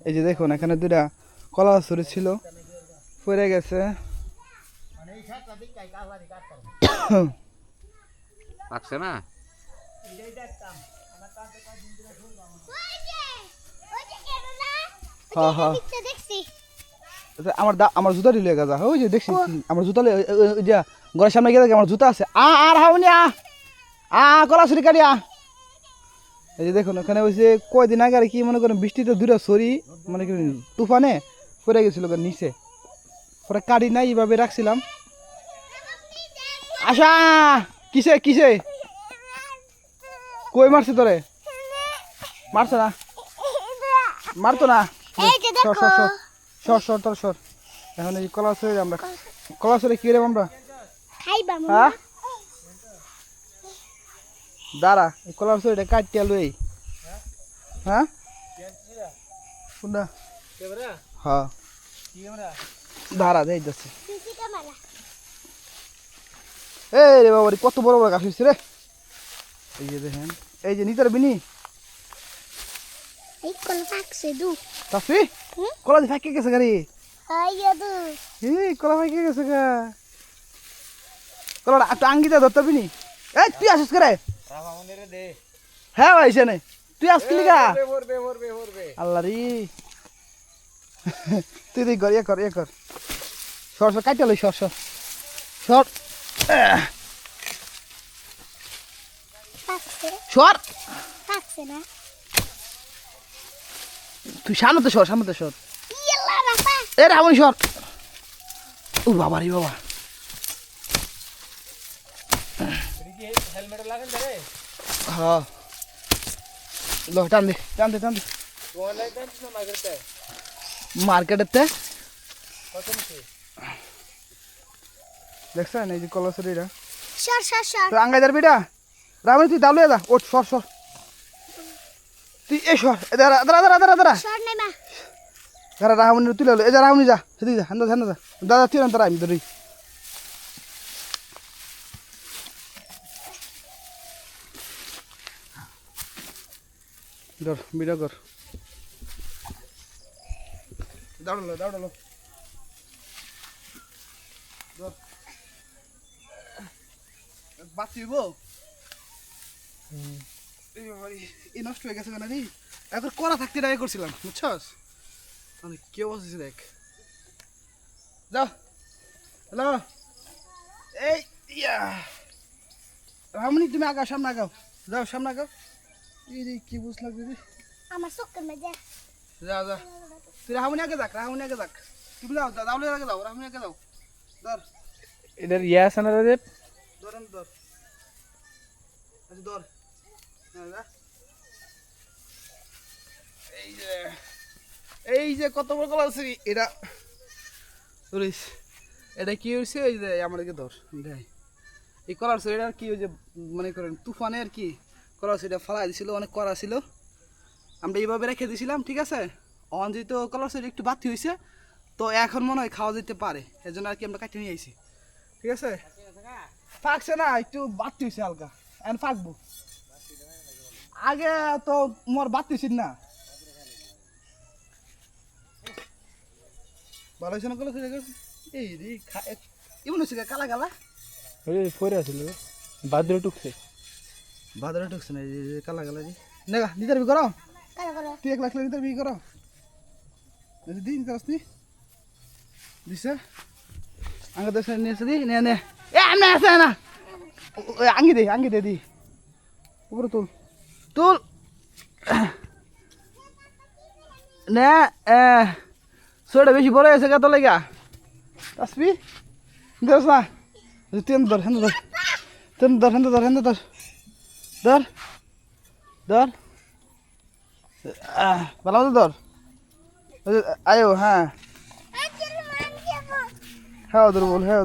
এই যে দেখুন এখানে দুটা কলা ছড়ি ছিল পড়ে গেছে পাকছে না হ্যাঁ হ্যাঁ আমার জুতা দিলে গাজা ওই যে দেখছি আমার জুতা ঘরের সামনে গিয়ে দেখি আমার জুতা আছে আর হাউনি কলা ছড়ি কাটি এই যে দেখুন ওখানে ওই যে কয়দিন আগে আর কি মনে করেন বৃষ্টিতে দুটা ছড়ি মানে কি তুফানে পড়ে গেছিল নিচে পরে কাটি নাই এইভাবে রাখছিলাম আশা কিসে কিসে কই মারছে তোরে মারছে না মারতো না সর তোর সর এখন এই কলা ছড়ি আমরা কলা ছড়ি কি রে আমরা হ্যাঁ দাঁড়া এই কলার ছড়িটা কাটিয়ে লই হ্যাঁ কোনটা হ্যাঁ দাঁড়া দেই যাচ্ছে এই রে বাবা কত বড় বড় গাছ হয়েছে রে এই যে দেখেন এই যে নিতে পারবি নি তাফি কলা দিয়ে ফাঁকে গেছে গাড়ি কলা ফাঁকে গেছে গা কলা আঙ্গিটা ধরতে পারবি নি এই তুই আসিস করে হ্যাঁ ভাই সেনে তুই আসলি গা আল্লাহ রে তুই দেখ কর কর সর কাটে লই সর তুই সামনে সর এ রামনি সর ও বাবা রে বাবা হ্যাঁ লো টান দে মার্কেটেতে দেখছেন এই যে কলাছড়িটা তো আঙ্গাইদার বিটা রামনি তুই দাউলে যা ওঠ সর তুই এ সর দাঁড়া রামনি তুই এ যা রামনি যা সেদিকে যা হ্যাঁ যা দাদা তুই তারা আমি ধরি ধর বিটা কর দাঁড়ালো বাঁচিব এই নষ্ট হয়ে গেছে না রে এখন করা থাকতে ট্রাই করছিলাম বুঝছস মানে কেউ বসেছে দেখ যাও হ্যালো এই রামনি তুমি আগাও সামনে আগাও যাও সামনে আগাও এই কি বুঝ লাগবে রে আমার চক্কর মধ্যে যা তুই রামনি আগে যাক তুমি যাও দাউলে আগে যাও রামনি আগে যাও ধর এটার ইয়া আছে না রে ধর আচ্ছা ধর হ্যাঁ যা এই যে কত বড় কলা আছে এটা ধরিস এটা কি হয়েছে এই যে আমাদেরকে ধর দেখ এই কলার ছড়ি এটা কি ওই যে মনে করেন তুফানে আর কি কলার ছড়িটা ফালাই দিছিল অনেক করা ছিল আমরা এইভাবে রেখে দিয়েছিলাম ঠিক আছে অন যেহেতু কলার ছড়ি একটু বাতি হয়েছে তো এখন মনে হয় খাওয়া যেতে পারে এর জন্য আর কি আমরা কাটিয়ে নিয়ে আইছি ঠিক আছে ফাঁকছে না একটু বাতি হয়েছে হালকা এখন ফাঁকবো আগে তো মোর বাতি ছিল না ভালো হয়েছে না কলা ছড়ি এই রে এমন হচ্ছে কালা ফরে আছিল বাদরে টুকছে না এই যে কালা রে নেগা নিতার বি করো তুই 1 লাখ নিতার বি করো দিন কাসনি দিছে আঙ্গা দেশ নিয়েছে দি নে এ আমনে আছে না আঙ্গি দে দি উপরে তুল নে সোটা বেশি বড় হয়েছে কত লাগা আসবি দেখ না তেন ধর ভালো ধর আয়ো হ্যাঁ ধরবল হ্যাঁ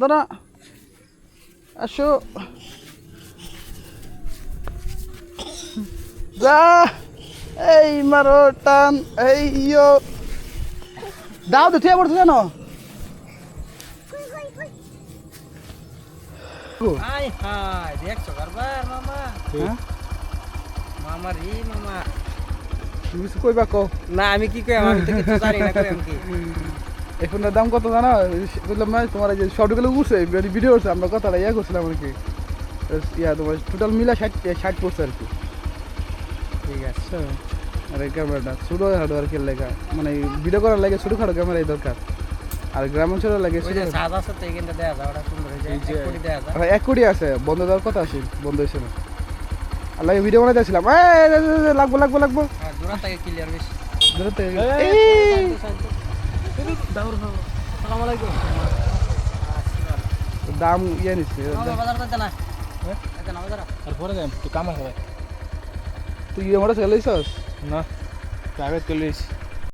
ধরা আসো যা এই মারো টান এই দাও তো ঠিক পড়ছে জানো কো আই হাই দেখছো কারবার মামা হ্যাঁ মামা রে মামা তুমি কিছু কইবা কো না আমি কি কই আমি তো কিছু জানি না কই আমি কি এই ফোনের দাম কত জানো বললাম না তোমার এই যে শর্টগুলো উঠছে ভিডিও উঠছে আমরা কথাটা ইয়া করছিলাম আর কি ইয়া তোমার টোটাল মিলা 60 পড়ছে আর কি ঠিক আছে আর এই ক্যামেরাটা ছোটো খাটো আর কি লেখা মানে ভিডিও করার লাগে ছোটো খাটো ক্যামেরাই দরকার আর গ্রাম অঞ্চলে লাগে ওই যে সাদা সাথে এখানটা দেয়া যায় ওটা সুন্দর হয়ে যায় এক কোটি দেয়া যায় 1 কোটি আছে বন্ধ দেওয়ার কথা আছে বন্ধ হয়েছে না আর লাগে ভিডিও বানাতে আসছিলাম লাগবো আর দূরা থেকে ক্লিয়ার বেশি ধরে তো আসসালামু আলাইকুম দাম ইয়ে নিচ্ছে মামা বাজার করতে না এত না বাজার আর পরে যাই তুই কামা খাবে তুই ইয়ে মোটা চলেছিস না প্রাইভেট কলেজ